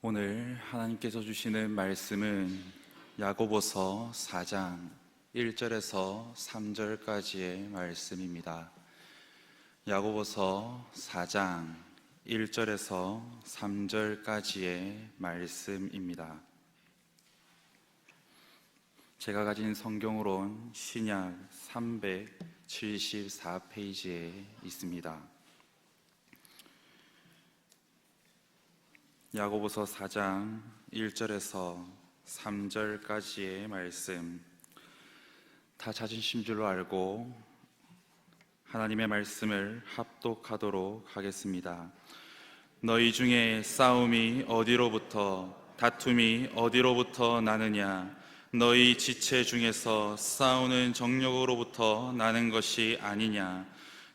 오늘 하나님께서 주시는 말씀은 야고보서 4장 1절에서 3절까지의 말씀입니다. 야고보서 4장 1절에서 3절까지의 말씀입니다. 제가 가진 성경으론 신약 374페이지에 있습니다. 야고보서 4장 1절에서 3절까지의 말씀, 다 자신심 줄로 알고 하나님의 말씀을 합독하도록 하겠습니다. 너희 중에 싸움이 어디로부터, 다툼이 어디로부터 나느냐? 너희 지체 중에서 싸우는 정욕으로부터 나는 것이 아니냐?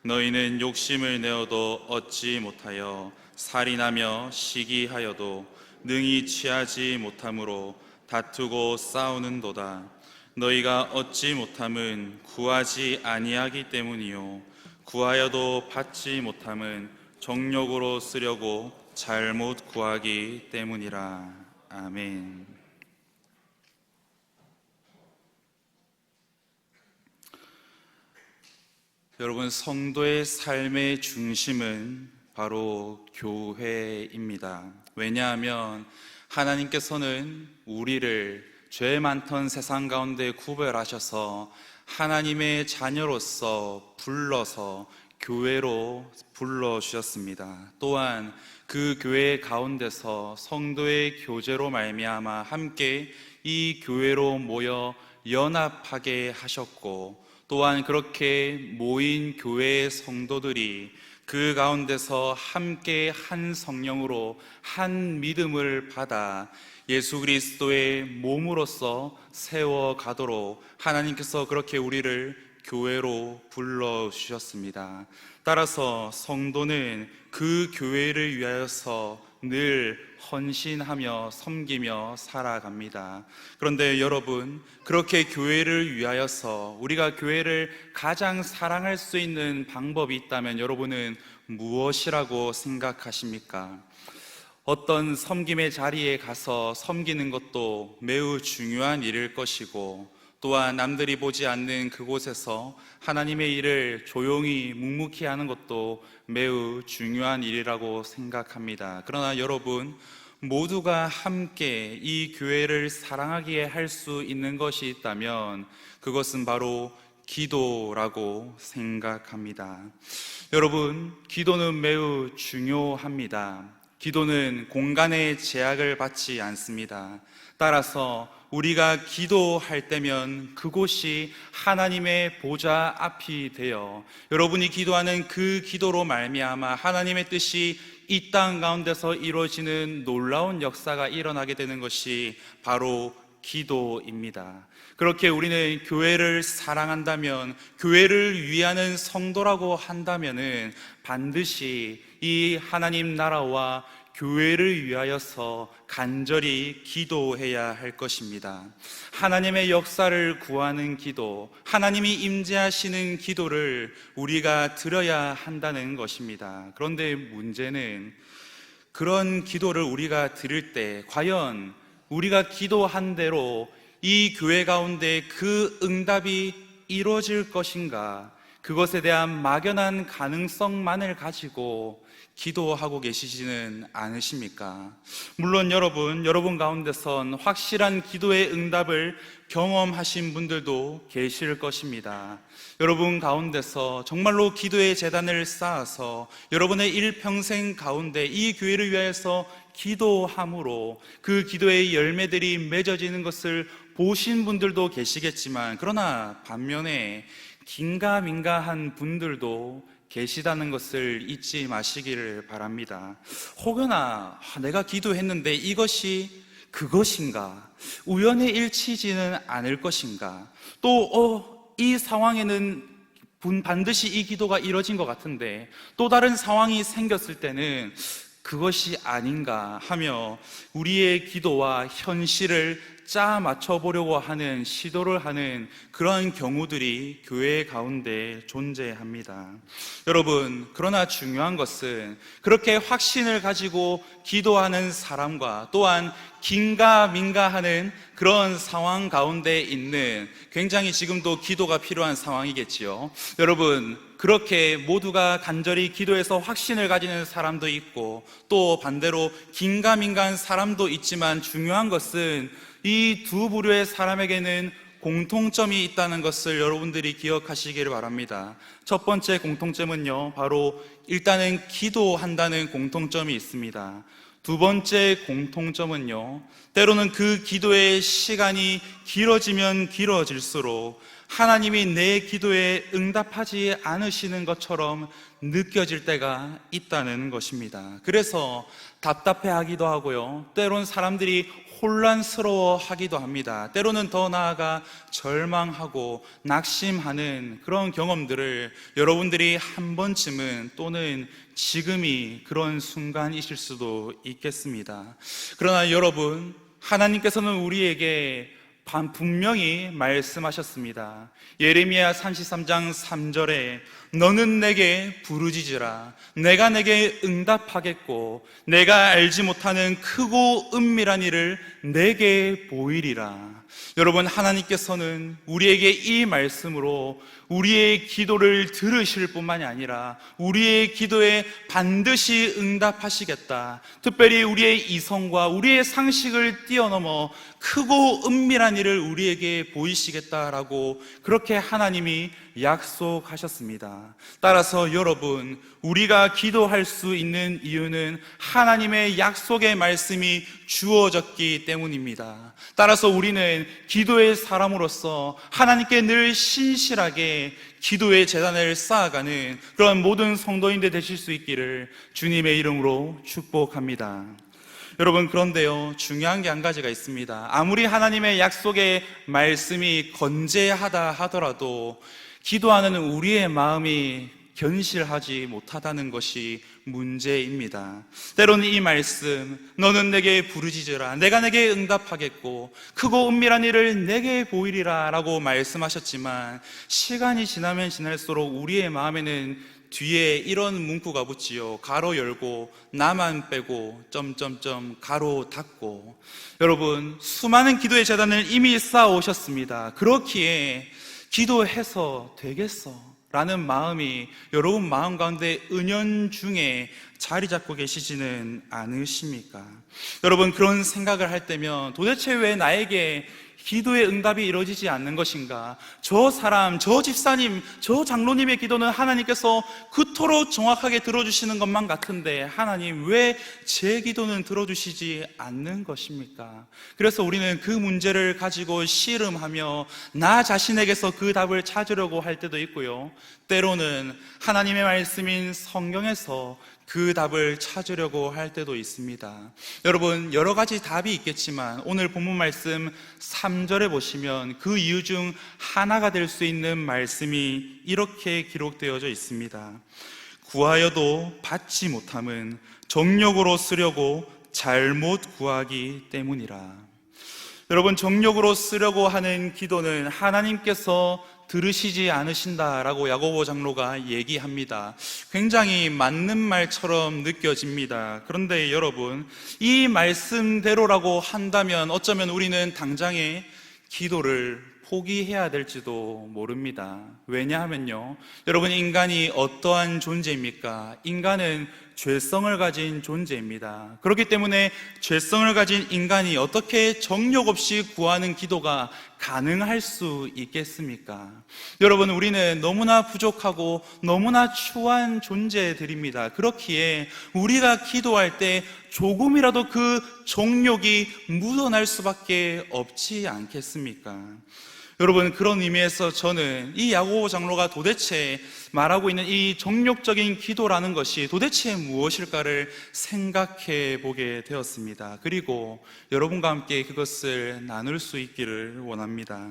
너희는 욕심을 내어도 얻지 못하여 살인하며 시기하여도 능히 취하지 못함으로 다투고 싸우는도다. 너희가 얻지 못함은 구하지 아니하기 때문이요 구하여도 받지 못함은 정욕으로 쓰려고 잘못 구하기 때문이라. 아멘. 여러분, 성도의 삶의 중심은 바로 교회입니다. 왜냐하면 하나님께서는 우리를 죄 많던 세상 가운데 구별하셔서 하나님의 자녀로서 불러서 교회로 불러주셨습니다. 또한 그 교회 가운데서 성도의 교제로 말미암아 함께 이 교회로 모여 연합하게 하셨고, 또한 그렇게 모인 교회의 성도들이 그 가운데서 함께 한 성령으로 한 믿음을 받아 예수 그리스도의 몸으로서 세워가도록 하나님께서 그렇게 우리를 교회로 불러주셨습니다. 따라서 성도는 그 교회를 위하여서 늘 헌신하며 섬기며 살아갑니다. 그런데 여러분, 그렇게 교회를 위하여서 우리가 교회를 가장 사랑할 수 있는 방법이 있다면 여러분은 무엇이라고 생각하십니까? 어떤 섬김의 자리에 가서 섬기는 것도 매우 중요한 일일 것이고, 또한 남들이 보지 않는 그곳에서 하나님의 일을 조용히 묵묵히 하는 것도 매우 중요한 일이라고 생각합니다. 그러나 여러분, 모두가 함께 이 교회를 사랑하기에 할 수 있는 것이 있다면 그것은 바로 기도라고 생각합니다. 여러분, 기도는 매우 중요합니다. 기도는 공간의 제약을 받지 않습니다. 따라서 우리가 기도할 때면 그곳이 하나님의 보좌 앞이 되어 여러분이 기도하는 그 기도로 말미암아 하나님의 뜻이 이 땅 가운데서 이루어지는 놀라운 역사가 일어나게 되는 것이 바로 기도입니다. 그렇게 우리는 교회를 사랑한다면, 교회를 위하는 성도라고 한다면은 반드시 이 하나님 나라와 교회를 위하여서 간절히 기도해야 할 것입니다. 하나님의 역사를 구하는 기도, 하나님이 임재하시는 기도를 우리가 드려야 한다는 것입니다. 그런데 문제는 그런 기도를 우리가 드릴 때 과연 우리가 기도한 대로 이 교회 가운데 그 응답이 이루어질 것인가? 그것에 대한 막연한 가능성만을 가지고 기도하고 계시지는 않으십니까? 물론 여러분 가운데선 확실한 기도의 응답을 경험하신 분들도 계실 것입니다. 여러분 가운데서 정말로 기도의 제단을 쌓아서 여러분의 일평생 가운데 이 교회를 위해서 기도함으로 그 기도의 열매들이 맺어지는 것을 보신 분들도 계시겠지만, 그러나 반면에 긴가민가한 분들도 계시다는 것을 잊지 마시기를 바랍니다. 혹여나 내가 기도했는데 이것이 그것인가? 우연의 일치지는 않을 것인가? 또 이 상황에는 반드시 이 기도가 이루어진 것 같은데 또 다른 상황이 생겼을 때는 그것이 아닌가 하며 우리의 기도와 현실을 짜 맞춰보려고 하는 시도를 하는 그런 경우들이 교회 가운데 존재합니다. 여러분, 그러나 중요한 것은 그렇게 확신을 가지고 기도하는 사람과 또한 긴가민가하는 그런 상황 가운데 있는, 굉장히 지금도 기도가 필요한 상황이겠지요. 여러분, 그렇게 모두가 간절히 기도해서 확신을 가지는 사람도 있고 또 반대로 긴가민가한 사람도 있지만, 중요한 것은 이 두 부류의 사람에게는 공통점이 있다는 것을 여러분들이 기억하시기를 바랍니다. 첫 번째 공통점은요, 바로 일단은 기도한다는 공통점이 있습니다. 두 번째 공통점은요, 때로는 그 기도의 시간이 길어지면 길어질수록 하나님이 내 기도에 응답하지 않으시는 것처럼 느껴질 때가 있다는 것입니다. 그래서 답답해하기도 하고요, 때로는 사람들이 혼란스러워 하기도 합니다. 때로는 더 나아가 절망하고 낙심하는 그런 경험들을 여러분들이 한 번쯤은, 또는 지금이 그런 순간이실 수도 있겠습니다. 그러나 여러분, 하나님께서는 우리에게 분명히 말씀하셨습니다. 예레미야 33장 3절에 너는 내게 부르짖으라, 내가 내게 응답하겠고 내가 알지 못하는 크고 은밀한 일을 내게 보이리라. 여러분, 하나님께서는 우리에게 이 말씀으로 우리의 기도를 들으실 뿐만이 아니라 우리의 기도에 반드시 응답하시겠다, 특별히 우리의 이성과 우리의 상식을 뛰어넘어 크고 은밀한 일을 우리에게 보이시겠다라고 그렇게 하나님이 약속하셨습니다. 따라서 여러분, 우리가 기도할 수 있는 이유는 하나님의 약속의 말씀이 주어졌기 때문입니다. 따라서 우리는 기도의 사람으로서 하나님께 늘 신실하게 기도의 제단을 쌓아가는 그런 모든 성도인들 되실 수 있기를 주님의 이름으로 축복합니다. 여러분, 그런데요, 중요한 게 한 가지가 있습니다. 아무리 하나님의 약속의 말씀이 건재하다 하더라도 기도하는 우리의 마음이 견실하지 못하다는 것이 문제입니다. 때로는 이 말씀, 너는 내게 부르짖으라, 내가 내게 응답하겠고 크고 은밀한 일을 내게 보이리라 라고 말씀하셨지만, 시간이 지나면 지날수록 우리의 마음에는 뒤에 이런 문구가 붙지요. 가로 열고 나만 빼고 점점점 가로 닫고. 여러분, 수많은 기도의 제단을 이미 쌓아오셨습니다. 그렇기에 기도해서 되겠어 라는 마음이 여러분 마음 가운데 은연중에 자리 잡고 계시지는 않으십니까? 여러분, 그런 생각을 할 때면 도대체 왜 나에게 기도의 응답이 이루어지지 않는 것인가? 저 사람, 저 집사님, 저 장로님의 기도는 하나님께서 그토록 정확하게 들어주시는 것만 같은데 하나님, 왜 제 기도는 들어주시지 않는 것입니까? 그래서 우리는 그 문제를 가지고 씨름하며 나 자신에게서 그 답을 찾으려고 할 때도 있고요, 때로는 하나님의 말씀인 성경에서 그 답을 찾으려고 할 때도 있습니다. 여러분, 여러 가지 답이 있겠지만 오늘 본문 말씀 3절에 보시면 그 이유 중 하나가 될 수 있는 말씀이 이렇게 기록되어져 있습니다. 구하여도 받지 못함은 정욕으로 쓰려고 잘못 구하기 때문이라. 여러분, 정욕으로 쓰려고 하는 기도는 하나님께서 들으시지 않으신다라고 야고보 장로가 얘기합니다. 굉장히 맞는 말처럼 느껴집니다. 그런데 여러분, 이 말씀대로라고 한다면 어쩌면 우리는 당장에 기도를 포기해야 될지도 모릅니다. 왜냐하면요, 여러분, 인간이 어떠한 존재입니까? 인간은 죄성을 가진 존재입니다. 그렇기 때문에 죄성을 가진 인간이 어떻게 정욕 없이 구하는 기도가 가능할 수 있겠습니까? 여러분, 우리는 너무나 부족하고 너무나 추한 존재들입니다. 그렇기에 우리가 기도할 때 조금이라도 그 정욕이 묻어날 수밖에 없지 않겠습니까? 여러분, 그런 의미에서 저는 이 야고보 장로가 도대체 말하고 있는 이 정욕적인 기도라는 것이 도대체 무엇일까를 생각해 보게 되었습니다. 그리고 여러분과 함께 그것을 나눌 수 있기를 원합니다.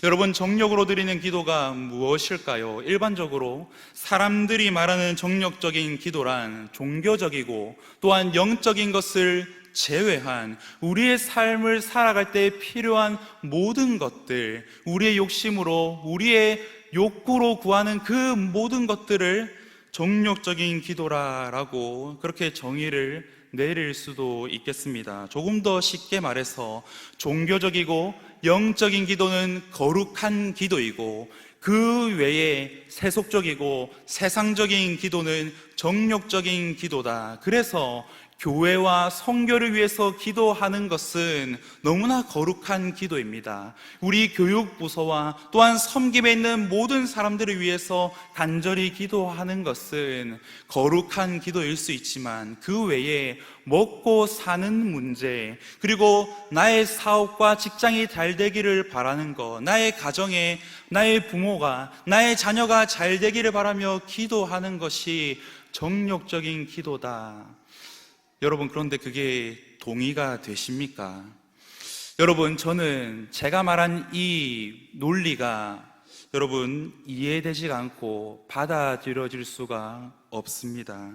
여러분, 정욕으로 드리는 기도가 무엇일까요? 일반적으로 사람들이 말하는 정욕적인 기도란 종교적이고 또한 영적인 것을 제외한 우리의 삶을 살아갈 때 필요한 모든 것들, 우리의 욕심으로, 우리의 욕구로 구하는 그 모든 것들을 정욕적인 기도라고 그렇게 정의를 내릴 수도 있겠습니다. 조금 더 쉽게 말해서 종교적이고 영적인 기도는 거룩한 기도이고, 그 외에 세속적이고 세상적인 기도는 정욕적인 기도다. 그래서 교회와 선교를 위해서 기도하는 것은 너무나 거룩한 기도입니다. 우리 교육부서와 또한 섬김에 있는 모든 사람들을 위해서 간절히 기도하는 것은 거룩한 기도일 수 있지만, 그 외에 먹고 사는 문제, 그리고 나의 사업과 직장이 잘 되기를 바라는 것, 나의 가정에 나의 부모가, 나의 자녀가 잘 되기를 바라며 기도하는 것이 정욕적인 기도다. 여러분, 그런데 그게 동의가 되십니까? 여러분, 저는 제가 말한 이 논리가 여러분 이해되지 않고 받아들여질 수가 없습니다.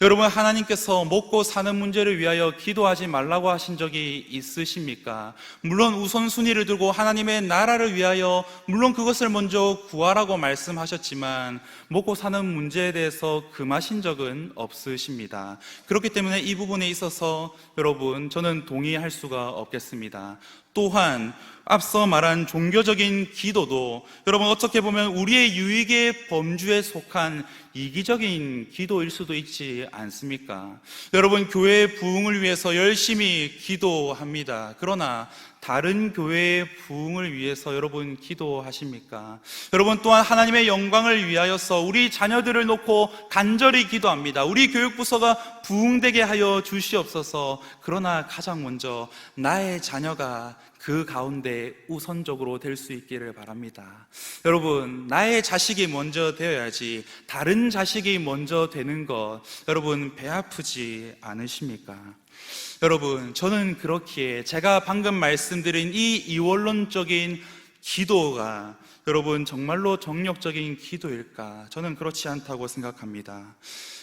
여러분, 하나님께서 먹고 사는 문제를 위하여 기도하지 말라고 하신 적이 있으십니까? 물론 우선순위를 두고 하나님의 나라를 위하여 물론 그것을 먼저 구하라고 말씀하셨지만 먹고 사는 문제에 대해서 금하신 적은 없으십니다. 그렇기 때문에 이 부분에 있어서 여러분, 저는 동의할 수가 없겠습니다. 또한 앞서 말한 종교적인 기도도 여러분, 어떻게 보면 우리의 유익의 범주에 속한 이기적인 기도일 수도 있지 않습니까? 여러분, 교회의 부흥을 위해서 열심히 기도합니다. 그러나 다른 교회의 부흥을 위해서 여러분 기도하십니까? 여러분, 또한 하나님의 영광을 위하여서 우리 자녀들을 놓고 간절히 기도합니다. 우리 교육부서가 부흥되게 하여 주시옵소서. 그러나 가장 먼저 나의 자녀가 그 가운데 우선적으로 될 수 있기를 바랍니다. 여러분, 나의 자식이 먼저 되어야지 다른 자식이 먼저 되는 것, 여러분 배 아프지 않으십니까? 여러분, 저는 그렇기에 제가 방금 말씀드린 이 이원론적인 기도가 여러분 정말로 정력적인 기도일까? 저는 그렇지 않다고 생각합니다.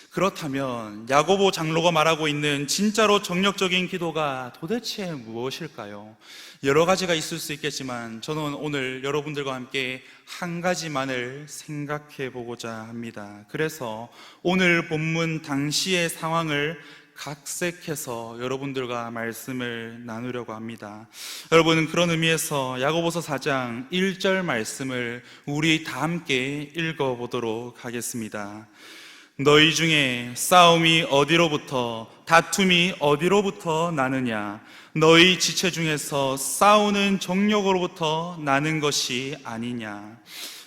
그렇다면 야고보 장로가 말하고 있는 진짜로 정력적인 기도가 도대체 무엇일까요? 여러 가지가 있을 수 있겠지만 저는 오늘 여러분들과 함께 한 가지만을 생각해 보고자 합니다. 그래서 오늘 본문 당시의 상황을 각색해서 여러분들과 말씀을 나누려고 합니다. 여러분, 그런 의미에서 야고보서 4장 1절 말씀을 우리 다 함께 읽어보도록 하겠습니다. 너희 중에 싸움이 어디로부터, 다툼이 어디로부터 나느냐? 너희 지체 중에서 싸우는 정욕으로부터 나는 것이 아니냐?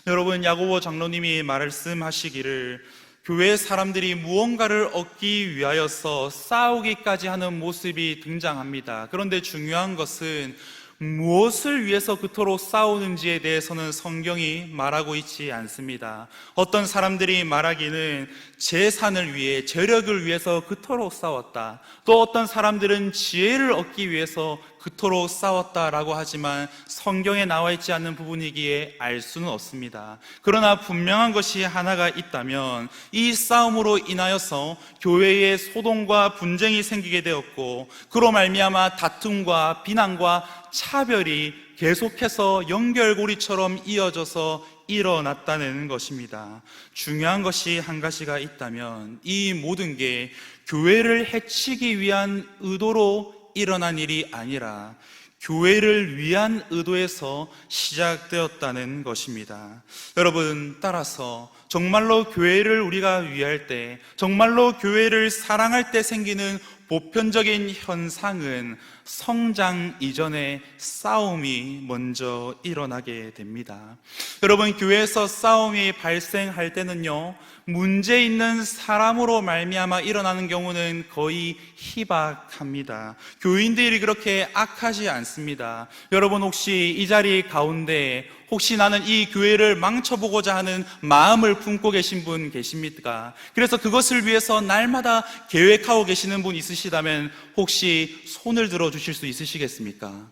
여러분, 야고보 장로님이 말씀하시기를 교회 사람들이 무언가를 얻기 위하여서 싸우기까지 하는 모습이 등장합니다. 그런데 중요한 것은 무엇을 위해서 그토록 싸우는지에 대해서는 성경이 말하고 있지 않습니다. 어떤 사람들이 말하기는 재산을 위해, 재력을 위해서 그토록 싸웠다. 또 어떤 사람들은 지혜를 얻기 위해서 그토록 싸웠다라고 하지만 성경에 나와 있지 않는 부분이기에 알 수는 없습니다. 그러나 분명한 것이 하나가 있다면 이 싸움으로 인하여서 교회에 소동과 분쟁이 생기게 되었고, 그로 말미암아 다툼과 비난과 차별이 계속해서 연결고리처럼 이어져서 일어났다는 것입니다. 중요한 것이 한 가지가 있다면 이 모든 게 교회를 해치기 위한 의도로 일어난 일이 아니라 교회를 위한 의도에서 시작되었다는 것입니다. 여러분, 따라서 정말로 교회를 우리가 위할 때, 정말로 교회를 사랑할 때 생기는 보편적인 현상은 성장 이전에 싸움이 먼저 일어나게 됩니다. 여러분, 교회에서 싸움이 발생할 때는요, 문제 있는 사람으로 말미암아 일어나는 경우는 거의 희박합니다. 교인들이 그렇게 악하지 않습니다. 여러분, 혹시 이 자리 가운데 혹시 나는 이 교회를 망쳐보고자 하는 마음을 품고 계신 분 계십니까? 그래서 그것을 위해서 날마다 계획하고 계시는 분 있으시다면 혹시 손을 들어 주실 수 있으시겠습니까?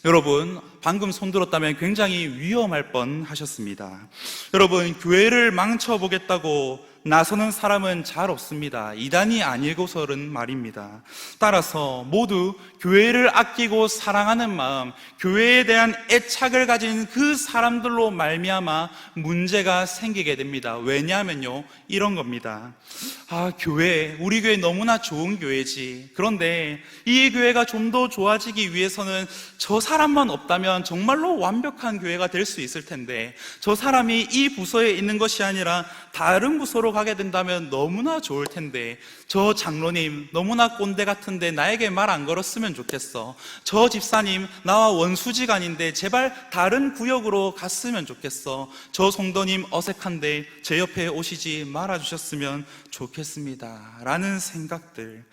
여러분, 방금 손 들었다면 굉장히 위험할 뻔 하셨습니다. 여러분, 교회를 망쳐보겠다고 나서는 사람은 잘 없습니다. 이단이 아니고서는 말입니다. 따라서 모두 교회를 아끼고 사랑하는 마음, 교회에 대한 애착을 가진 그 사람들로 말미암아 문제가 생기게 됩니다. 왜냐하면요, 이런 겁니다. 교회, 우리 교회 너무나 좋은 교회지. 그런데 이 교회가 좀 더 좋아지기 위해서는 저 사람만 없다면 정말로 완벽한 교회가 될 수 있을 텐데, 저 사람이 이 부서에 있는 것이 아니라 다른 부서로 가게 된다면 너무나 좋을 텐데, 저 장로님 너무나 꼰대 같은데 나에게 말 안 걸었으면 좋겠어. 저 집사님 나와 원수지간인데 제발 다른 구역으로 갔으면 좋겠어. 저 성도님 어색한데 제 옆에 오시지 말아주셨으면 좋겠습니다. 라는 생각들,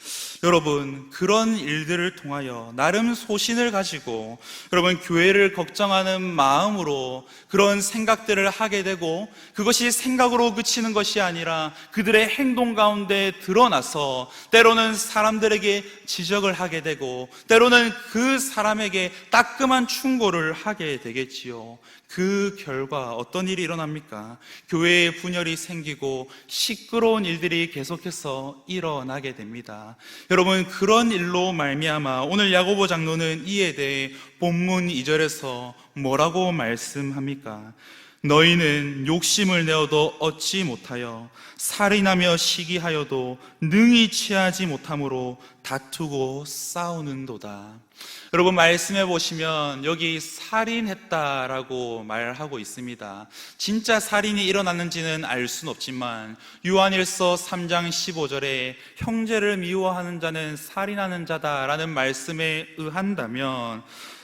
여러분, 그런 일들을 통하여 나름 소신을 가지고 여러분 교회를 걱정하는 마음으로 그런 생각들을 하게 되고, 그것이 생각으로 그치는 것이 아니라 그들의 행동 가운데 드러나서 때로는 사람들에게 지적을 하게 되고 때로는 그 사람에게 따끔한 충고를 하게 되겠지요. 그 결과 어떤 일이 일어납니까? 교회에 분열이 생기고 시끄러운 일들이 계속해서 일어나게 됩니다. 여러분, 그런 일로 말미암아 오늘 야고보 장로는 이에 대해 본문 2절에서 뭐라고 말씀합니까? 너희는 욕심을 내어도 얻지 못하여 살인하며 시기하여도 능히 취하지 못함으로 다투고 싸우는도다. 여러분, 말씀해 보시면 여기 살인했다라고 말하고 있습니다. 진짜 살인이 일어났는지는 알 수는 없지만 요한일서 3장 15절에 형제를 미워하는 자는 살인하는 자다라는 말씀에 의한다면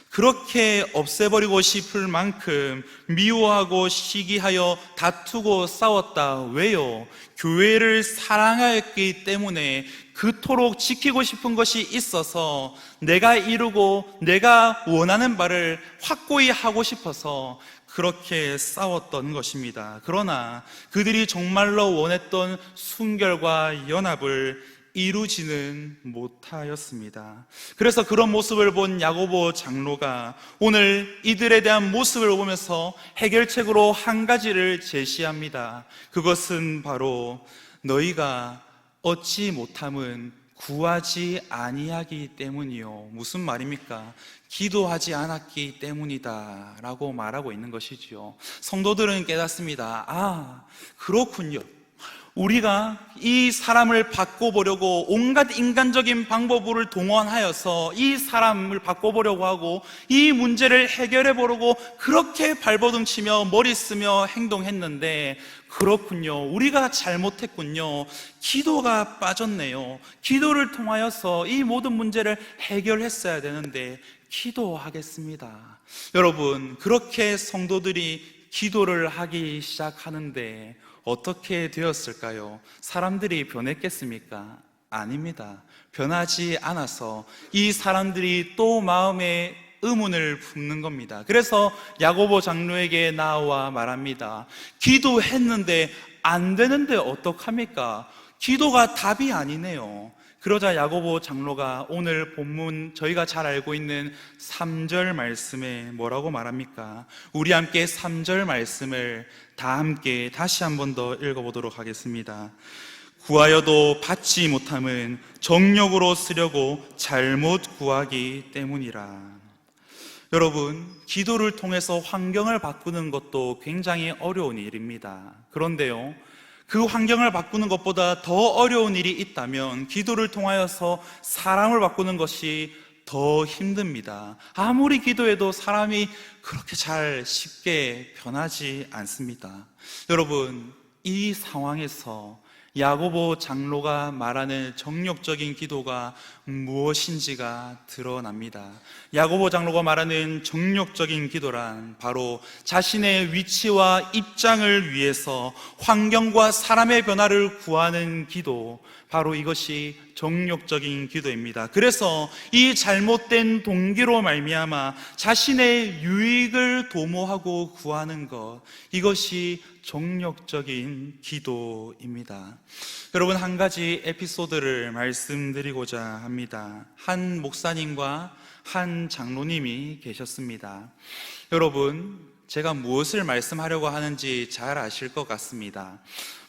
그렇게 없애버리고 싶을 만큼 미워하고 시기하여 다투고 싸웠다. 왜요? 교회를 사랑하였기 때문에 그토록 지키고 싶은 것이 있어서 내가 이루고 내가 원하는 바를 확고히 하고 싶어서 그렇게 싸웠던 것입니다. 그러나 그들이 정말로 원했던 순결과 연합을 이루지는 못하였습니다. 그래서 그런 모습을 본 야고보 장로가 오늘 이들에 대한 모습을 보면서 해결책으로 한 가지를 제시합니다. 그것은 바로 너희가 얻지 못함은 구하지 아니하기 때문이요. 무슨 말입니까? 기도하지 않았기 때문이다 라고 말하고 있는 것이지요. 성도들은 깨닫습니다. 그렇군요. 우리가 이 사람을 바꿔보려고 온갖 인간적인 방법을 동원하여서 이 사람을 바꿔보려고 하고 이 문제를 해결해보려고 그렇게 발버둥치며 머리 쓰며 행동했는데, 그렇군요, 우리가 잘못했군요, 기도가 빠졌네요. 기도를 통하여서 이 모든 문제를 해결했어야 되는데 기도하겠습니다. 여러분, 그렇게 성도들이 기도를 하기 시작하는데 어떻게 되었을까요? 사람들이 변했겠습니까? 아닙니다. 변하지 않아서 이 사람들이 또 마음에 의문을 품는 겁니다. 그래서 야고보 장로에게 나와 말합니다. 기도했는데 안 되는데 어떡합니까? 기도가 답이 아니네요. 그러자 야고보 장로가 오늘 본문 저희가 잘 알고 있는 3절 말씀에 뭐라고 말합니까? 우리 함께 3절 말씀을 다 함께 다시 한 번 더 읽어보도록 하겠습니다. 구하여도 받지 못함은 정욕으로 쓰려고 잘못 구하기 때문이라. 여러분, 기도를 통해서 환경을 바꾸는 것도 굉장히 어려운 일입니다. 그런데요, 그 환경을 바꾸는 것보다 더 어려운 일이 있다면 기도를 통하여서 사람을 바꾸는 것이 더 힘듭니다. 아무리 기도해도 사람이 그렇게 잘 쉽게 변하지 않습니다. 여러분, 이 상황에서 야고보 장로가 말하는 정욕적인 기도가 무엇인지가 드러납니다. 야고보 장로가 말하는 정욕적인 기도란 바로 자신의 위치와 입장을 위해서 환경과 사람의 변화를 구하는 기도, 바로 이것이 정욕적인 기도입니다. 그래서 이 잘못된 동기로 말미암아 자신의 유익을 도모하고 구하는 것, 이것이 정욕적인 기도입니다. 여러분, 한 가지 에피소드를 말씀드리고자 합니다. 한 목사님과 한 장로님이 계셨습니다. 여러분, 제가 무엇을 말씀하려고 하는지 잘 아실 것 같습니다.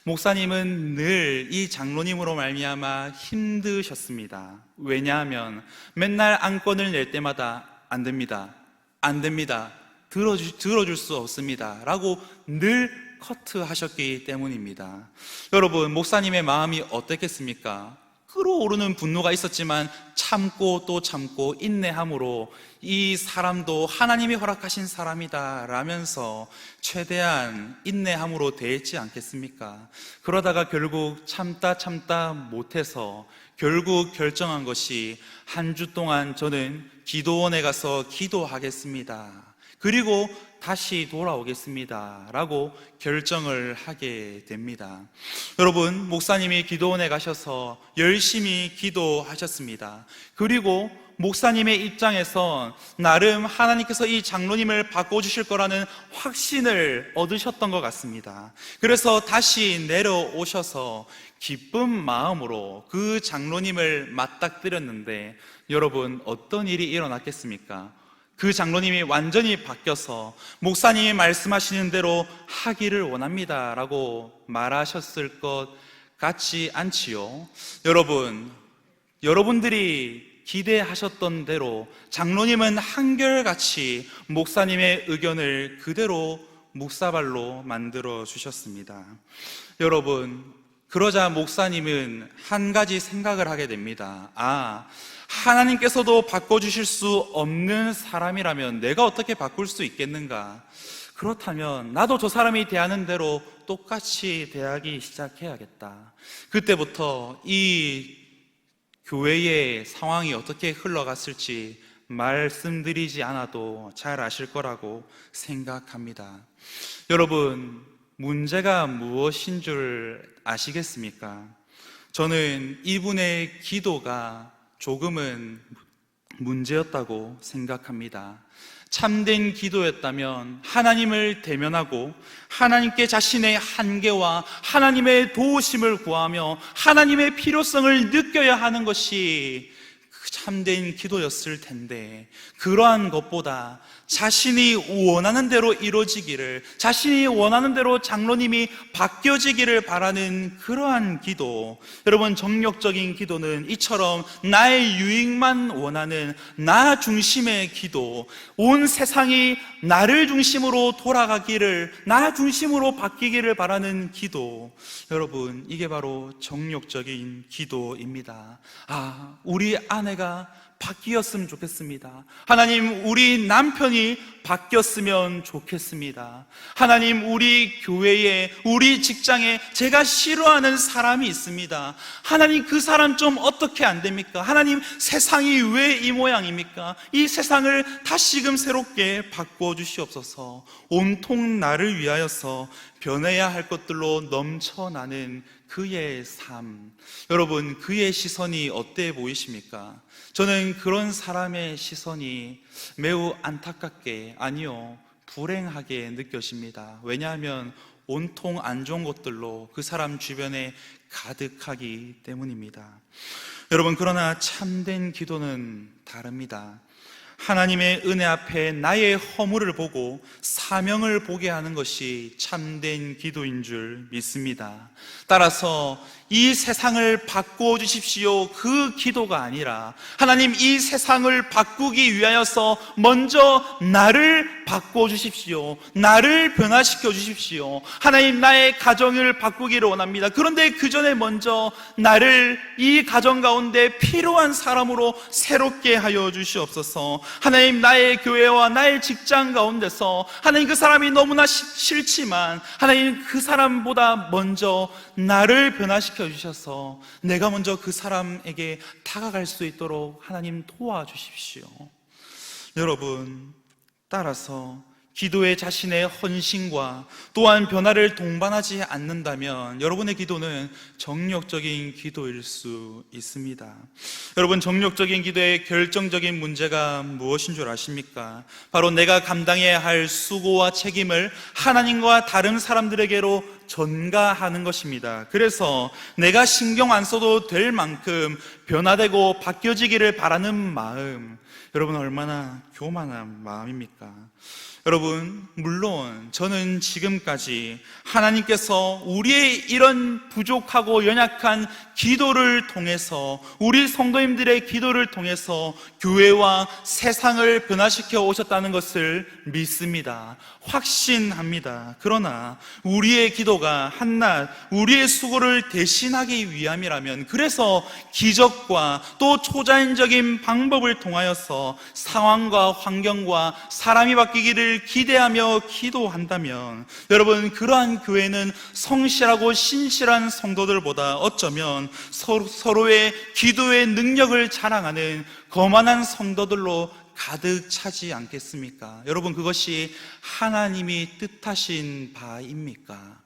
목사님은 늘 이 장로님으로 말미암아 힘드셨습니다. 왜냐하면 맨날 안건을 낼 때마다 안 됩니다, 안 됩니다, 들어줄 수 없습니다 라고 늘 커트하셨기 때문입니다. 여러분, 목사님의 마음이 어땠겠습니까? 끓어오르는 분노가 있었지만 참고 또 참고 인내함으로 이 사람도 하나님이 허락하신 사람이다 라면서 최대한 인내함으로 대했지 않겠습니까? 그러다가 결국 참다 못해서 결국 결정한 것이 한 주 동안 저는 기도원에 가서 기도하겠습니다, 그리고 다시 돌아오겠습니다 라고 결정을 하게 됩니다. 여러분, 목사님이 기도원에 가셔서 열심히 기도하셨습니다. 그리고 목사님의 입장에선 나름 하나님께서 이 장로님을 바꿔주실 거라는 확신을 얻으셨던 것 같습니다. 그래서 다시 내려오셔서 기쁜 마음으로 그 장로님을 맞닥뜨렸는데, 여러분, 어떤 일이 일어났겠습니까? 그 장로님이 완전히 바뀌어서 목사님이 말씀하시는 대로 하기를 원합니다 라고 말하셨을 것 같지 않지요? 여러분들이 기대하셨던 대로 장로님은 한결같이 목사님의 의견을 그대로 묵사발로 만들어 주셨습니다. 여러분, 그러자 목사님은 한 가지 생각을 하게 됩니다. 하나님께서도 바꿔주실 수 없는 사람이라면 내가 어떻게 바꿀 수 있겠는가? 그렇다면 나도 저 사람이 대하는 대로 똑같이 대하기 시작해야겠다. 그때부터 이 교회의 상황이 어떻게 흘러갔을지 말씀드리지 않아도 잘 아실 거라고 생각합니다. 여러분, 문제가 무엇인 줄 아시겠습니까? 저는 이분의 기도가 조금은 문제였다고 생각합니다. 참된 기도였다면 하나님을 대면하고 하나님께 자신의 한계와 하나님의 도우심을 구하며 하나님의 필요성을 느껴야 하는 것이 참된 기도였을 텐데, 그러한 것보다 자신이 원하는 대로 이루어지기를, 자신이 원하는 대로 장로님이 바뀌어지기를 바라는 그러한 기도, 여러분, 정욕적인 기도는 이처럼 나의 유익만 원하는 나 중심의 기도, 온 세상이 나를 중심으로 돌아가기를, 나 중심으로 바뀌기를 바라는 기도, 여러분, 이게 바로 정욕적인 기도입니다. 우리 아내가 바뀌었으면 좋겠습니다. 하나님, 우리 남편이 바뀌었으면 좋겠습니다. 하나님, 우리 교회에, 우리 직장에 제가 싫어하는 사람이 있습니다. 하나님, 그 사람 좀 어떻게 안 됩니까? 하나님, 세상이 왜 이 모양입니까? 이 세상을 다시금 새롭게 바꿔주시옵소서. 온통 나를 위하여서 변해야 할 것들로 넘쳐나는 그의 삶, 여러분, 그의 시선이 어때 보이십니까? 저는 그런 사람의 시선이 매우 안타깝게, 아니요, 불행하게 느껴집니다. 왜냐하면 온통 안 좋은 것들로 그 사람 주변에 가득하기 때문입니다. 여러분, 그러나 참된 기도는 다릅니다. 하나님의 은혜 앞에 나의 허물을 보고 사명을 보게 하는 것이 참된 기도인 줄 믿습니다. 따라서 이 세상을 바꾸어 주십시오, 그 기도가 아니라, 하나님, 이 세상을 바꾸기 위하여서 먼저 나를 바꾸어 주십시오, 나를 변화시켜 주십시오. 하나님, 나의 가정을 바꾸기를 원합니다. 그런데 그 전에 먼저 나를 이 가정 가운데 필요한 사람으로 새롭게 하여 주시옵소서. 하나님, 나의 교회와 나의 직장 가운데서 하나님, 그 사람이 너무나 싫지만 하나님, 그 사람보다 먼저 나를 변화시켜 주셔서 내가 먼저 그 사람에게 다가갈 수 있도록 하나님 도와주십시오. 여러분, 따라서 기도에 자신의 헌신과 또한 변화를 동반하지 않는다면 여러분의 기도는 정력적인 기도일 수 있습니다. 여러분, 정력적인 기도의 결정적인 문제가 무엇인 줄 아십니까? 바로 내가 감당해야 할 수고와 책임을 하나님과 다른 사람들에게로 전가하는 것입니다. 그래서 내가 신경 안 써도 될 만큼 변화되고 바뀌어지기를 바라는 마음, 여러분 얼마나 교만한 마음입니까? 여러분, 물론 저는 지금까지 하나님께서 우리의 이런 부족하고 연약한 기도를 통해서, 우리 성도님들의 기도를 통해서 교회와 세상을 변화시켜 오셨다는 것을 믿습니다. 확신합니다. 그러나 우리의 기도가 한낱 우리의 수고를 대신하기 위함이라면, 그래서 기적과 또 초자연적인 방법을 통하여서 상황과 환경과 사람이 바뀌기를 기대하며 기도한다면, 여러분, 그러한 교회는 성실하고 신실한 성도들보다 어쩌면 서로의 기도의 능력을 자랑하는 거만한 성도들로 가득 차지 않겠습니까? 여러분, 그것이 하나님이 뜻하신 바입니까?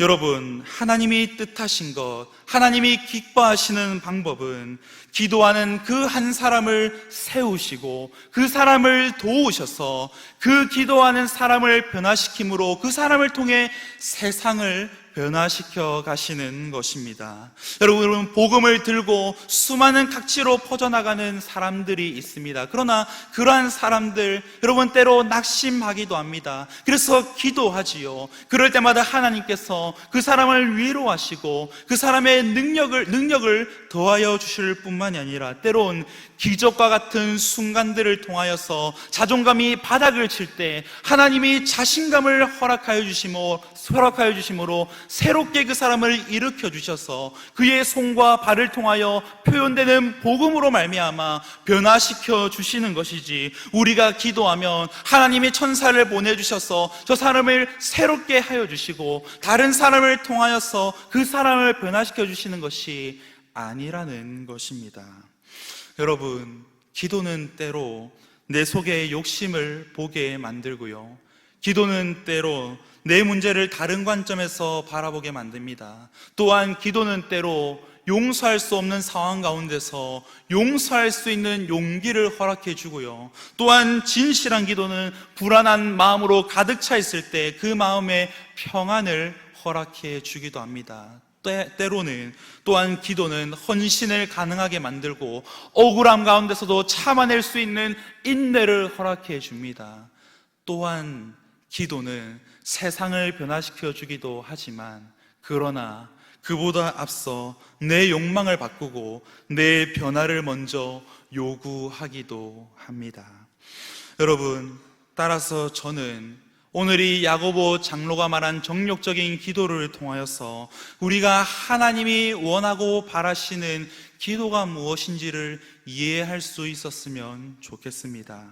여러분, 하나님이 뜻하신 것, 하나님이 기뻐하시는 방법은 기도하는 그 한 사람을 세우시고 그 사람을 도우셔서 그 기도하는 사람을 변화시킴으로 그 사람을 통해 세상을 변화시켜 가시는 것입니다. 여러분, 복음을 들고 수많은 각지로 퍼져나가는 사람들이 있습니다. 그러나 그러한 사람들, 여러분, 때로 낙심하기도 합니다. 그래서 기도하지요. 그럴 때마다 하나님께서 그 사람을 위로하시고 그 사람의 능력을 더하여 주실 뿐만이 아니라 때론 기적과 같은 순간들을 통하여서 자존감이 바닥을 칠 때 하나님이 자신감을 허락하여 주심으로 새롭게 그 사람을 일으켜 주셔서 그의 손과 발을 통하여 표현되는 복음으로 말미암아 변화시켜 주시는 것이지, 우리가 기도하면 하나님이 천사를 보내주셔서 저 사람을 새롭게 하여 주시고 다른 사람을 통하여서 그 사람을 변화시켜 주시는 것이 아니라는 것입니다. 여러분, 기도는 때로 내 속의 욕심을 보게 만들고요, 기도는 때로 내 문제를 다른 관점에서 바라보게 만듭니다. 또한 기도는 때로 용서할 수 없는 상황 가운데서 용서할 수 있는 용기를 허락해 주고요, 또한 진실한 기도는 불안한 마음으로 가득 차 있을 때 그 마음의 평안을 허락해 주기도 합니다. 때로는 또한 기도는 헌신을 가능하게 만들고 억울함 가운데서도 참아낼 수 있는 인내를 허락해 줍니다. 또한 기도는 세상을 변화시켜 주기도 하지만, 그러나 그보다 앞서 내 욕망을 바꾸고 내 변화를 먼저 요구하기도 합니다. 여러분, 따라서 저는 오늘 이 야고보 장로가 말한 정력적인 기도를 통하여서 우리가 하나님이 원하고 바라시는 기도가 무엇인지를 이해할 수 있었으면 좋겠습니다.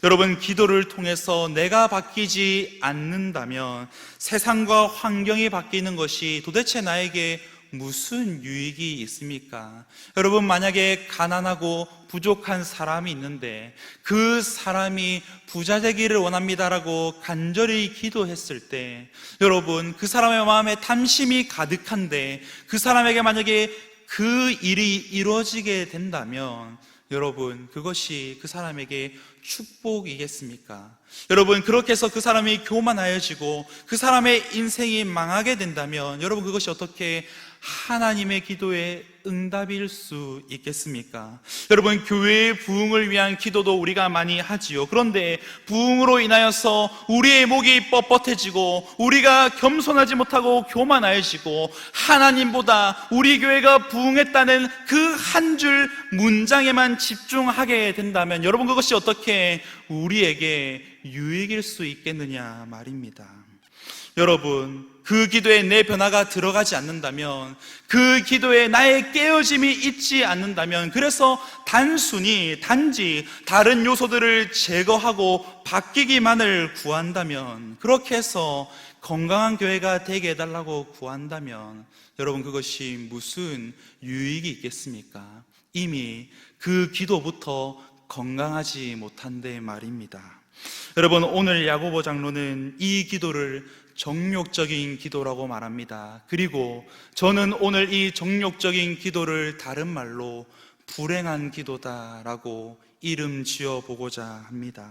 여러분, 기도를 통해서 내가 바뀌지 않는다면 세상과 환경이 바뀌는 것이 도대체 나에게 무슨 유익이 있습니까? 여러분, 만약에 가난하고 부족한 사람이 있는데 그 사람이 부자 되기를 원합니다라고 간절히 기도했을 때, 여러분, 그 사람의 마음에 탐심이 가득한데 그 사람에게 만약에 그 일이 이루어지게 된다면, 여러분, 그것이 그 사람에게 축복이겠습니까? 여러분, 그렇게 해서 그 사람이 교만하여지고 그 사람의 인생이 망하게 된다면, 여러분, 그것이 어떻게 하나님의 기도의 응답일 수 있겠습니까? 여러분, 교회의 부흥을 위한 기도도 우리가 많이 하지요. 그런데 부흥으로 인하여서 우리의 목이 뻣뻣해지고 우리가 겸손하지 못하고 교만해지고 하나님보다 우리 교회가 부흥했다는 그 한 줄 문장에만 집중하게 된다면, 여러분, 그것이 어떻게 우리에게 유익일 수 있겠느냐 말입니다. 여러분, 그 기도에 내 변화가 들어가지 않는다면, 그 기도에 나의 깨어짐이 있지 않는다면, 그래서 단지 다른 요소들을 제거하고 바뀌기만을 구한다면, 그렇게 해서 건강한 교회가 되게 해달라고 구한다면, 여러분, 그것이 무슨 유익이 있겠습니까? 이미 그 기도부터 건강하지 못한데 말입니다. 여러분, 오늘 야고보 장로는 이 기도를 정욕적인 기도라고 말합니다. 그리고 저는 오늘 이 정욕적인 기도를 다른 말로 불행한 기도다라고 이름 지어 보고자 합니다.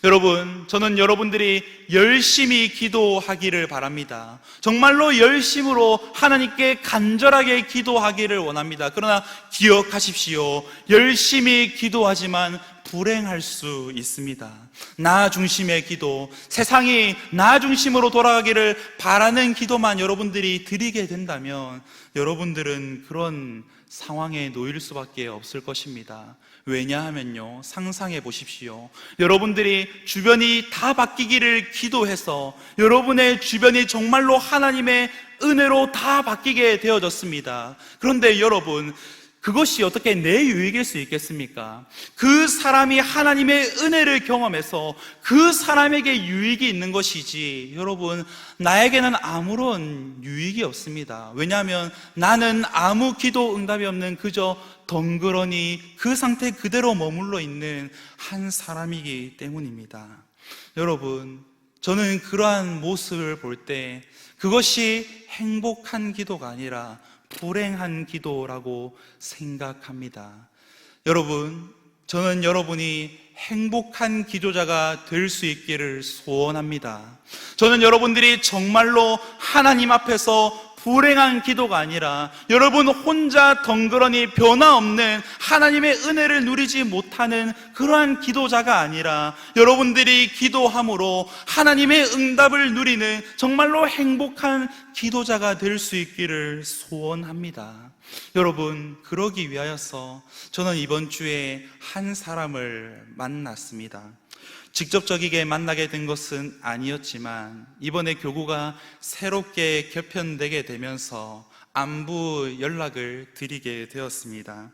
여러분, 저는 여러분들이 열심히 기도하기를 바랍니다. 정말로 열심으로 하나님께 간절하게 기도하기를 원합니다. 그러나 기억하십시오. 열심히 기도하지만 불행할 수 있습니다. 나 중심의 기도, 세상이 나 중심으로 돌아가기를 바라는 기도만 여러분들이 드리게 된다면 여러분들은 그런 상황에 놓일 수밖에 없을 것입니다. 왜냐하면요, 상상해 보십시오. 여러분들이 주변이 다 바뀌기를 기도해서 여러분의 주변이 정말로 하나님의 은혜로 다 바뀌게 되어졌습니다. 그런데 여러분, 그것이 어떻게 내 유익일 수 있겠습니까? 그 사람이 하나님의 은혜를 경험해서 그 사람에게 유익이 있는 것이지, 여러분, 나에게는 아무런 유익이 없습니다. 왜냐하면 나는 아무 기도 응답이 없는 그저 덩그러니 그 상태 그대로 머물러 있는 한 사람이기 때문입니다. 여러분, 저는 그러한 모습을 볼 때 그것이 행복한 기도가 아니라 불행한 기도라고 생각합니다. 여러분, 저는 여러분이 행복한 기도자가 될 수 있기를 소원합니다. 저는 여러분들이 정말로 하나님 앞에서 불행한 기도가 아니라 여러분 혼자 덩그러니 변화없는 하나님의 은혜를 누리지 못하는 그러한 기도자가 아니라 여러분들이 기도함으로 하나님의 응답을 누리는 정말로 행복한 기도자가 될 수 있기를 소원합니다. 여러분, 그러기 위하여서 저는 이번 주에 한 사람을 만났습니다. 직접적이게 만나게 된 것은 아니었지만 이번에 교구가 새롭게 개편되게 되면서 안부 연락을 드리게 되었습니다.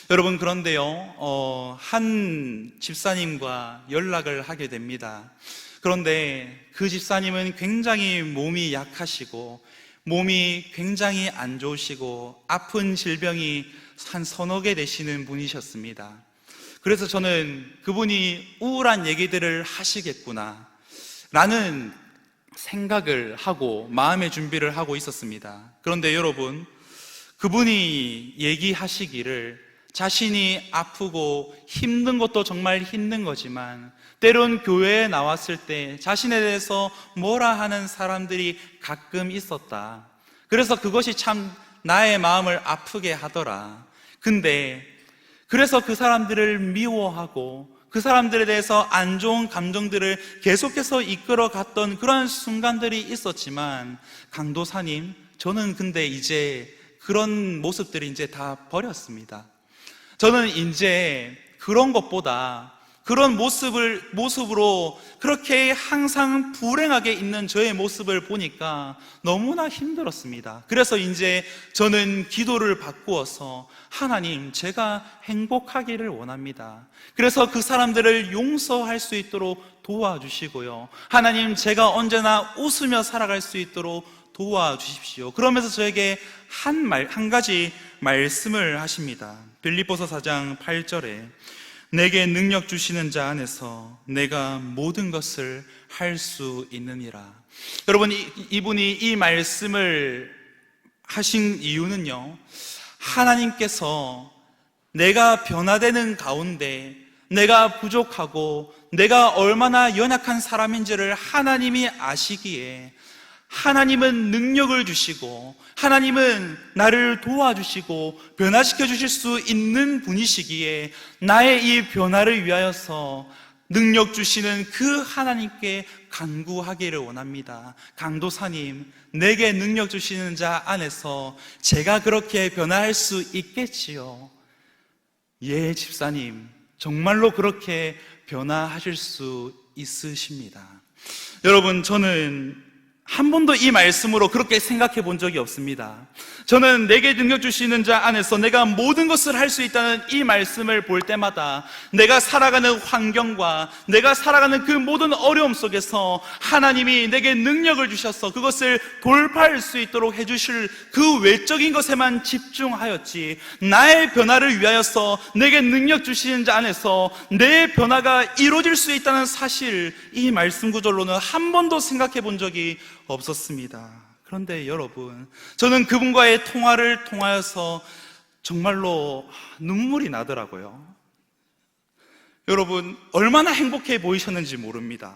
여러분, 그런데요, 한 집사님과 연락을 하게 됩니다. 그런데 그 집사님은 굉장히 몸이 약하시고 몸이 굉장히 안 좋으시고 아픈 질병이 한 서너 개 되시는 분이셨습니다. 그래서 저는 그분이 우울한 얘기들을 하시겠구나 라는 생각을 하고 마음의 준비를 하고 있었습니다. 그런데 여러분, 그분이 얘기하시기를 자신이 아프고 힘든 것도 정말 힘든 거지만 때론 교회에 나왔을 때 자신에 대해서 뭐라 하는 사람들이 가끔 있었다. 그래서 그것이 참 나의 마음을 아프게 하더라. 근데 그래서 그 사람들을 미워하고 그 사람들에 대해서 안 좋은 감정들을 계속해서 이끌어 갔던 그런 순간들이 있었지만, 강도사님, 저는 근데 이제 그런 모습들이 이제 다 버렸습니다. 저는 이제 그런 것보다 그런 모습으로 그렇게 항상 불행하게 있는 저의 모습을 보니까 너무나 힘들었습니다. 그래서 이제 저는 기도를 바꾸어서 하나님, 제가 행복하기를 원합니다. 그래서 그 사람들을 용서할 수 있도록 도와주시고요. 하나님, 제가 언제나 웃으며 살아갈 수 있도록 도와주십시오. 그러면서 저에게 한 가지 말씀을 하십니다. 빌립보서 4장 8절에 내게 능력 주시는 자 안에서 내가 모든 것을 할 수 있느니라. 여러분, 이분이 이 말씀을 하신 이유는요, 하나님께서 내가 변화되는 가운데 내가 부족하고 내가 얼마나 연약한 사람인지를 하나님이 아시기에 하나님은 능력을 주시고 하나님은 나를 도와주시고 변화시켜 주실 수 있는 분이시기에 나의 이 변화를 위하여서 능력 주시는 그 하나님께 간구하기를 원합니다. 강도사님, 내게 능력 주시는 자 안에서 제가 그렇게 변화할 수 있겠지요? 예, 집사님, 정말로 그렇게 변화하실 수 있으십니다. 여러분, 저는 한 번도 이 말씀으로 그렇게 생각해 본 적이 없습니다. 저는 내게 능력 주시는 자 안에서 내가 모든 것을 할 수 있다는 이 말씀을 볼 때마다 내가 살아가는 환경과 내가 살아가는 그 모든 어려움 속에서 하나님이 내게 능력을 주셔서 그것을 돌파할 수 있도록 해주실 그 외적인 것에만 집중하였지, 나의 변화를 위하여서 내게 능력 주시는 자 안에서 내 변화가 이루어질 수 있다는 사실, 이 말씀 구절로는 한 번도 생각해 본 적이 없었습니다. 그런데 여러분, 저는 그분과의 통화를 통하여서 정말로 눈물이 나더라고요. 여러분, 얼마나 행복해 보이셨는지 모릅니다.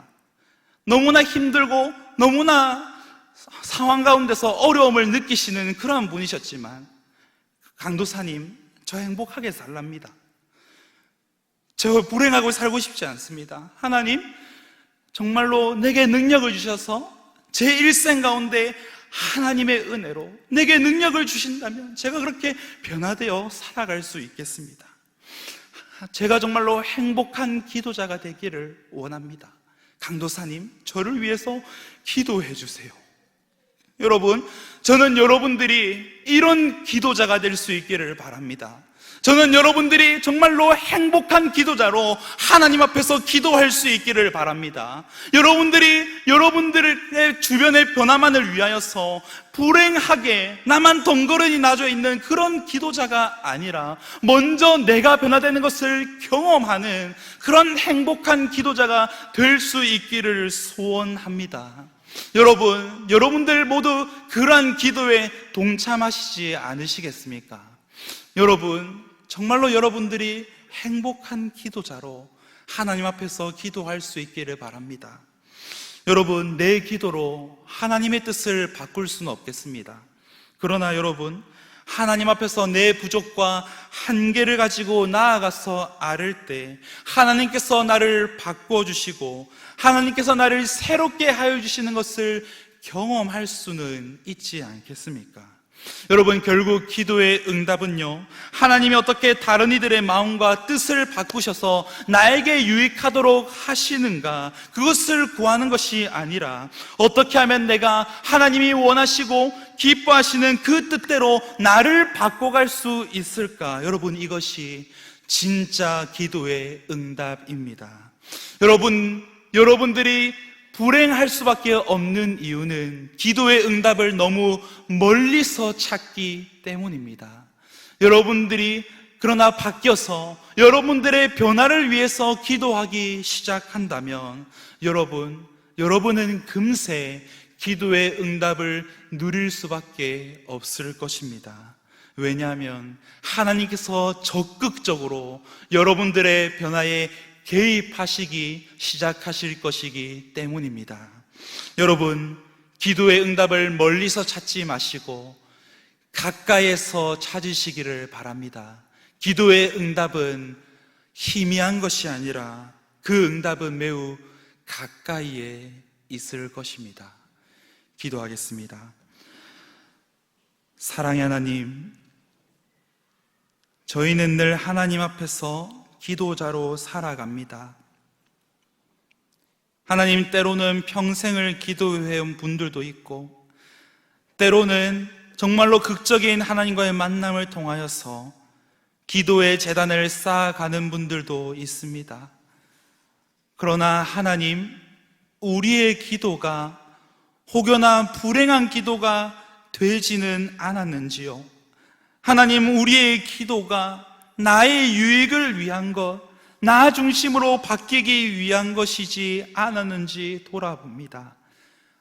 너무나 힘들고 너무나 상황 가운데서 어려움을 느끼시는 그런 분이셨지만, 강도사님, 저 행복하게 살랍니다. 저 불행하고 살고 싶지 않습니다. 하나님, 정말로 내게 능력을 주셔서 제 일생 가운데 하나님의 은혜로 내게 능력을 주신다면 제가 그렇게 변화되어 살아갈 수 있겠습니다. 제가 정말로 행복한 기도자가 되기를 원합니다. 강도사님, 저를 위해서 기도해 주세요. 여러분, 저는 여러분들이 이런 기도자가 될 수 있기를 바랍니다. 저는 여러분들이 정말로 행복한 기도자로 하나님 앞에서 기도할 수 있기를 바랍니다. 여러분들의 주변의 변화만을 위하여서 불행하게 나만 덩그러니 놔져 있는 그런 기도자가 아니라 먼저 내가 변화되는 것을 경험하는 그런 행복한 기도자가 될 수 있기를 소원합니다. 여러분들 모두 그러한 기도에 동참하시지 않으시겠습니까? 여러분, 정말로 여러분들이 행복한 기도자로 하나님 앞에서 기도할 수 있기를 바랍니다. 여러분, 내 기도로 하나님의 뜻을 바꿀 수는 없겠습니다. 그러나 여러분, 하나님 앞에서 내 부족과 한계를 가지고 나아가서 아를 때 하나님께서 나를 바꿔주시고 하나님께서 나를 새롭게 하여 주시는 것을 경험할 수는 있지 않겠습니까? 여러분, 결국 기도의 응답은요, 하나님이 어떻게 다른 이들의 마음과 뜻을 바꾸셔서 나에게 유익하도록 하시는가, 그것을 구하는 것이 아니라 어떻게 하면 내가 하나님이 원하시고 기뻐하시는 그 뜻대로 나를 바꿔갈 수 있을까. 여러분, 이것이 진짜 기도의 응답입니다. 여러분들이 불행할 수밖에 없는 이유는 기도의 응답을 너무 멀리서 찾기 때문입니다. 여러분들이 그러나 바뀌어서 여러분들의 변화를 위해서 기도하기 시작한다면 여러분은 금세 기도의 응답을 누릴 수밖에 없을 것입니다. 왜냐하면 하나님께서 적극적으로 여러분들의 변화에 개입하시기 시작하실 것이기 때문입니다. 여러분, 기도의 응답을 멀리서 찾지 마시고 가까이에서 찾으시기를 바랍니다. 기도의 응답은 희미한 것이 아니라 그 응답은 매우 가까이에 있을 것입니다. 기도하겠습니다. 사랑의 하나님, 저희는 늘 하나님 앞에서 기도자로 살아갑니다. 하나님, 때로는 평생을 기도해온 분들도 있고 때로는 정말로 극적인 하나님과의 만남을 통하여서 기도의 제단을 쌓아가는 분들도 있습니다. 그러나 하나님, 우리의 기도가 혹여나 불행한 기도가 되지는 않았는지요? 하나님, 우리의 기도가 나의 유익을 위한 것, 나 중심으로 바뀌기 위한 것이지 않았는지 돌아봅니다.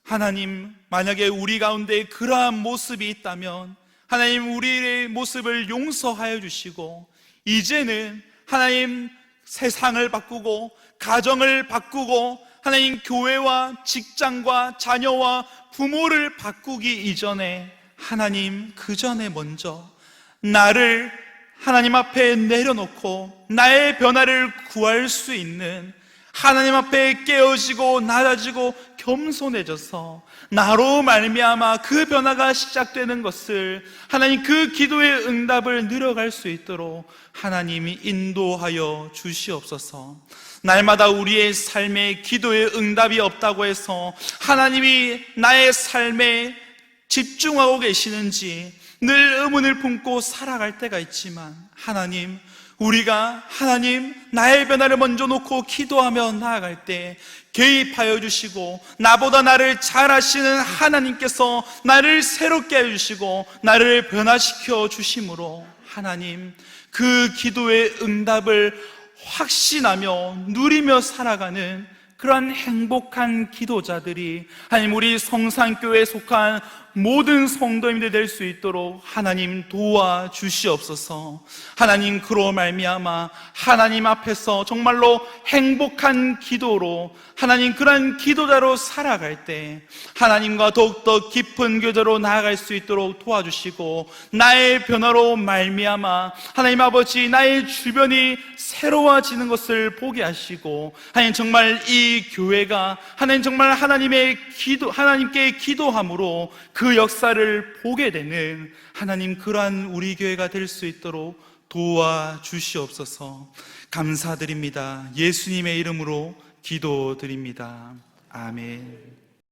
하나님, 만약에 우리 가운데 그러한 모습이 있다면 하나님, 우리의 모습을 용서하여 주시고 이제는 하나님, 세상을 바꾸고 가정을 바꾸고 하나님, 교회와 직장과 자녀와 부모를 바꾸기 이전에 하나님, 그 전에 먼저 나를 하나님 앞에 내려놓고 나의 변화를 구할 수 있는 하나님 앞에 깨어지고 낮아지고 겸손해져서 나로 말미암아 그 변화가 시작되는 것을, 하나님 그 기도의 응답을 늘어갈 수 있도록 하나님이 인도하여 주시옵소서. 날마다 우리의 삶에 기도의 응답이 없다고 해서 하나님이 나의 삶에 집중하고 계시는지 늘 의문을 품고 살아갈 때가 있지만, 하나님, 우리가 하나님 나의 변화를 먼저 놓고 기도하며 나아갈 때 개입하여 주시고, 나보다 나를 잘 아시는 하나님께서 나를 새롭게 해주시고 나를 변화시켜 주심으로, 하나님 그 기도의 응답을 확신하며 누리며 살아가는 그러한 행복한 기도자들이, 하나님 우리 성산교회에 속한 모든 성도님들 될 수 있도록 하나님 도와주시옵소서. 하나님 그로 말미암아 하나님 앞에서 정말로 행복한 기도로, 하나님 그러한 기도자로 살아갈 때 하나님과 더욱더 깊은 교제로 나아갈 수 있도록 도와주시고, 나의 변화로 말미암아 하나님 아버지 나의 주변이 새로워지는 것을 보게 하시고, 하나님 정말 이 교회가 하나님 정말 하나님께 기도함으로 그 역사를 보게 되는 하나님 그러한 우리 교회가 될 수 있도록 도와주시옵소서. 감사드립니다. 예수님의 이름으로 기도드립니다. 아멘.